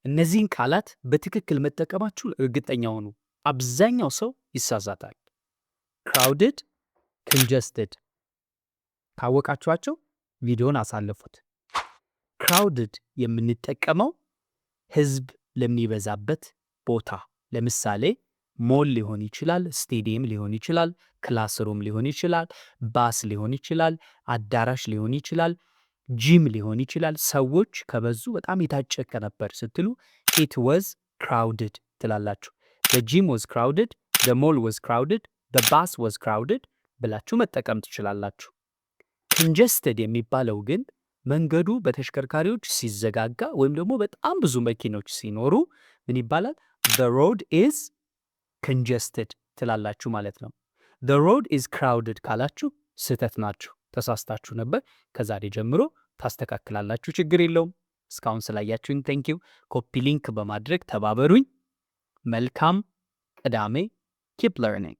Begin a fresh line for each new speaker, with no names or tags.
እነዚህን ቃላት በትክክል መጠቀማችሁን እርግጠኛ ሁኑ። አብዛኛው ሰው ይሳሳታል። crowded, congested ካወቃችኋቸው ቪዲዮን አሳልፉት። crowded የምንጠቀመው ህዝብ ለሚበዛበት ቦታ፣ ለምሳሌ ሞል ሊሆን ይችላል፣ ስቴዲየም ሊሆን ይችላል፣ ክላስሩም ሊሆን ይችላል፣ ባስ ሊሆን ይችላል፣ አዳራሽ ሊሆን ይችላል፣ ጂም ሊሆን ይችላል። ሰዎች ከበዙ በጣም የታጨቀ ነበር ስትሉ it was crowded ትላላችሁ። the gym was crowded, the mall was crowded, the bus was crowded ብላችሁ መጠቀም ትችላላችሁ። congested የሚባለው ግን መንገዱ በተሽከርካሪዎች ሲዘጋጋ ወይም ደግሞ በጣም ብዙ መኪኖች ሲኖሩ ምን ይባላል? the road is congested ትላላችሁ ማለት ነው። the road is crowded ካላችሁ ስህተት ናችሁ፣ ተሳስታችሁ ነበር። ከዛሬ ጀምሮ ታስተካክላላችሁ፣ ችግር የለውም። እስካሁን ስላያችሁኝ ቴንኪው። ኮፒ ሊንክ በማድረግ ተባበሩኝ። መልካም ቅዳሜ። keep learning